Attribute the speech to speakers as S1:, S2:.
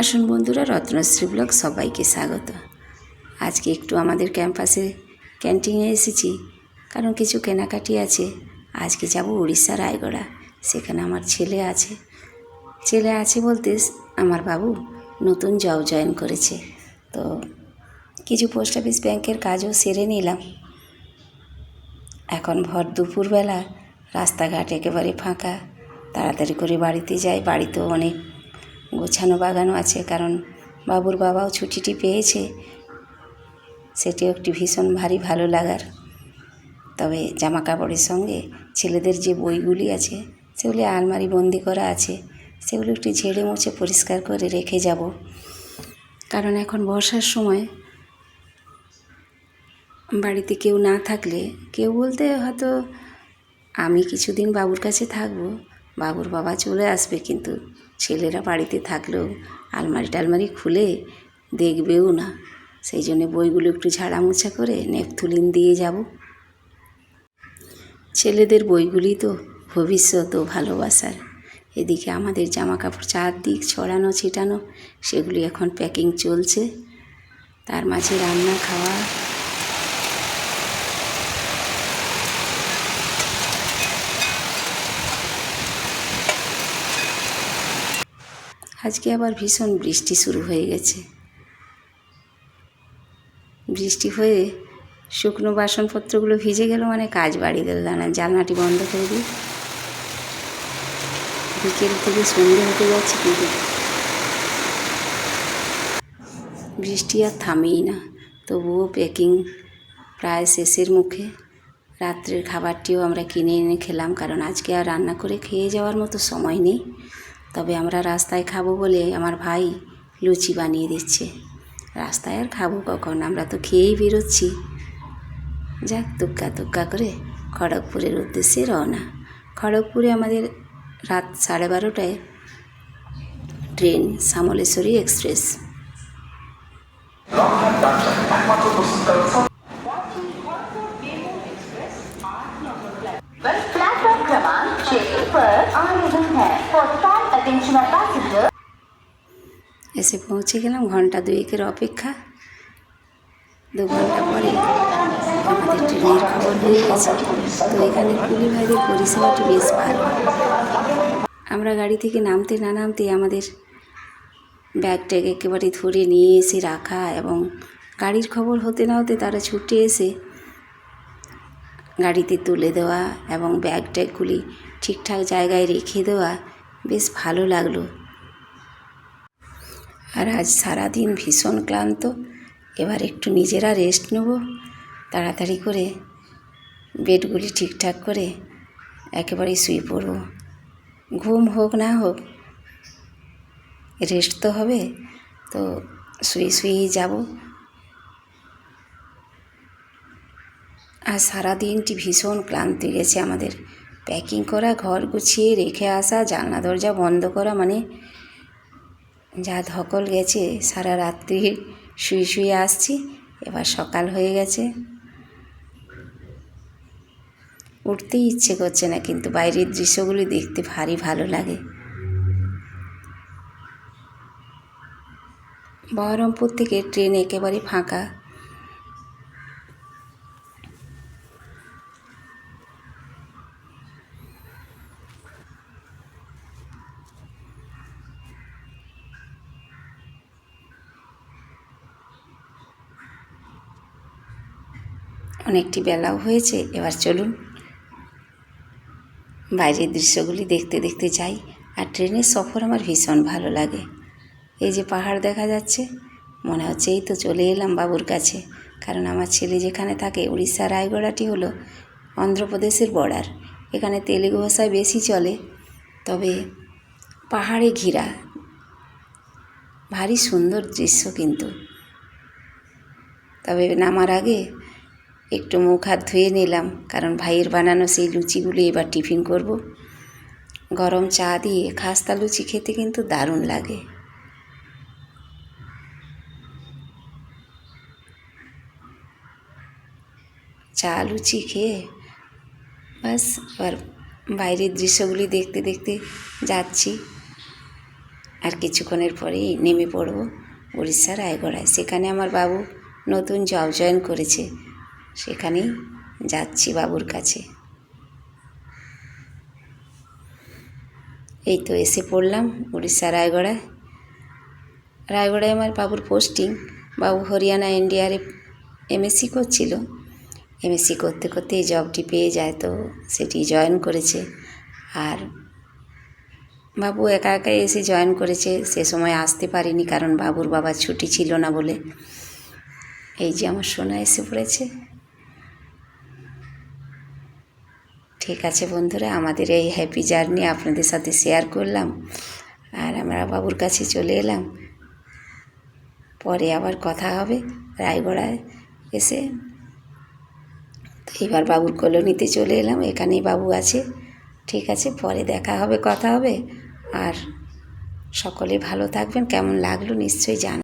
S1: আসুন বন্ধুরা, রত্নশ্রী ব্লগ সবাইকে স্বাগত। আজকে একটু আমাদের ক্যাম্পাসে ক্যান্টিনে এসেছি, কারণ কিছু কেনাকাটি আছে। আজকে যাব উড়িষ্যা রায়গড়া, সেখানে আমার ছেলে আছে বলতে আমার বাবু নতুন জব জয়েন করেছে। তো কিছু পোস্ট অফিস ব্যাংকের কাজও সেরে নিলাম। এখন ভর দুপুরবেলা, রাস্তাঘাট একেবারে ফাঁকা। তাড়াতাড়ি করে বাড়িতে যাই। বাড়িতেও অনেক গোছানো বাগানো আছে, কারণ বাবুর বাবাও ছুটিটি পেয়েছে। সেটিও একটি ভীষণ ভালো লাগার। তবে জামা কাপড়ের সঙ্গে ছেলেদের যে বইগুলি আছে সেগুলি আলমারি বন্দি করা আছে, সেগুলো একটু ঝেড়ে মুছে পরিষ্কার করে রেখে যাব। কারণ এখন বর্ষার সময় বাড়িতে কেউ না থাকলে, কেউ বলতে হয়তো আমি কিছুদিন বাবুর কাছে থাকবো, বাবুর বাবা চলে আসবে, কিন্তু ছেলেরা বাড়িতে থাকলেও আলমারি টালমারি খুলে দেখবেও না। সেই জন্য বইগুলো একটু ঝাড়ামোছা করে নেপথুলিন দিয়ে যাব। ছেলেদের বইগুলি তো ভবিষ্যৎ ও ভালোবাসার। এদিকে আমাদের জামা কাপড় চারদিক ছড়ানো ছিটানো, সেগুলি এখন প্যাকিং চলছে। তার মাঝে রান্না খাওয়া। আজকে আবার ভীষণ বৃষ্টি শুরু হয়ে গেছে। বৃষ্টি হয়ে শুকনো বাসনপত্রগুলো ভিজে গেল, মানে কাজ বাড়িয়ে গেল। জানলাটি বন্ধ করে দিই। বিকেল থেকে সন্ধে হতে যাচ্ছে, কিন্তু বৃষ্টি আর থামেই না। তবুও প্যাকিং প্রায় শেষের মুখে। রাত্রের খাবারটিও আমরা কিনে এনে খেলাম, কারণ আজকে আর রান্না করে খেয়ে যাওয়ার মতো সময় নেই। তবে আমরা রাস্তায় খাবো বলে আমার ভাই লুচি বানিয়ে দিচ্ছে। রাস্তায় আর খাবো কখন, আমরা তো খেয়েই বেরোচ্ছি। যাক, তুক্কা করে খড়গপুরের উদ্দেশ্যে রওনা। খড়গপুরে আমাদের রাত 12:30টায় ট্রেন, শ্যামলেশ্বরী এক্সপ্রেস।
S2: प्लेटफॉर्म क्रमांक 6 पर आयोजन है for fast attention of passenger.
S1: এসে পৌঁছে গেলাম। ঘন্টা দুয়েকের অপেক্ষা। 2 ঘন্টা পরে আমাদের ট্রেনের খবর হয়ে গেছে। তো এখানে কুলি ভাইদের পরিষেবাটি বেশ ভালো। আমরা গাড়ি থেকে নামতে না নামতেই আমাদের ব্যাগ ট্যাগ একেবারে ধরে নিয়ে এসে রাখা, এবং গাড়ির খবর হতে না হতে তারা ছুটে এসে গাড়িতে তুলে দেওয়া এবং ব্যাগ ট্যাগগুলি ঠিকঠাক জায়গায় রেখে দেওয়া বেশ ভালো লাগলো। আর আজ সারাদিন ভীষণ ক্লান্ত। এবার একটু নিজেরা রেস্ট নেব। তাড়াতাড়ি করে বেডগুলি ঠিকঠাক করে একেবারে শুয়ে পড়ব। ঘুম হোক না হোক, রেস্ট তো হবে। তো শুয়েই যাব। আর সারাদিনটি ভীষণ ক্লান্তি গেছে আমাদের। প্যাকিং করা, ঘর গুছিয়ে রেখে আসা, জানলা দরজা বন্ধ করা, মানে যা ধকল গেছে। সারা রাত্রি শুয়ে আসছি। এবার সকাল হয়ে গেছে, উঠতেই ইচ্ছে করছে না, কিন্তু বাইরের দৃশ্যগুলি দেখতে ভারী ভালো লাগে। বহরমপুর থেকে ট্রেন একেবারে ফাঁকা। অনেকটি বেলাও হয়েছে। এবার চলুন বাইরের দৃশ্যগুলি দেখতে দেখতে যাই। আর ট্রেনের সফর আমার ভীষণ ভালো লাগে। এই যে পাহাড় দেখা যাচ্ছে, মনে হচ্ছে এই তো চলে এলাম বাবুর কাছে। কারণ আমার ছেলে যেখানে থাকে, উড়িষ্যা রায়গড়াটি হলো অন্ধ্রপ্রদেশের বর্ডার। এখানে তেলুগু ভাষায় বেশি চলে, তবে পাহাড়ে ঘেরা ভারী সুন্দর দৃশ্য। কিন্তু তবে নামার আগে একটু মুখ হাত ধুয়ে নিলাম, কারণ ভাইয়ের বানানো সেই লুচিগুলি এবার টিফিন করব। গরম চা দিয়ে খাস্তা লুচি খেতে কিন্তু দারুণ লাগে। চা লুচি খেয়ে বাস এবার বাইরের দৃশ্যগুলি দেখতে দেখতে যাচ্ছি। আর কিছুক্ষণের পরেই নেমে পড়ব উড়িষ্যা রায়গড়ায়। সেখানে আমার বাবু নতুন জব জয়েন করেছে, সেখানেই যাচ্ছি বাবুর কাছে। এই তো এসে পড়লাম উড়িষ্যা রায়গড়ায়। রায়গড়ায় আমার বাবুর পোস্টিং। বাবু হরিয়ানা এনডিআরএফ এমএসসি করছিল, এমএসসি করতে করতে এই জবটি পেয়ে যায়, তো সেটি জয়েন করেছে। আর বাবু একা একাই এসে জয়েন করেছে, সে সময় আসতে পারিনি কারণ বাবুর বাবার ছুটি ছিল না বলে। এই যে আমার সোনা এসে পড়েছে। ঠিক আছে বন্ধুরা, আমাদের এই হ্যাপি জার্নি আপনাদের সাথে শেয়ার করলাম, আর আমরা বাবুর কাছে চলে এলাম। পরে আবার কথা হবে রায়গড়ায় এসে। তো এবার বাবুর কলোনিতে চলে এলাম, এখানেই বাবু আছে। ঠিক আছে, পরে দেখা হবে, কথা হবে। আর সকলে ভালো থাকবেন। কেমন লাগলো নিশ্চয়ই জানাবেন।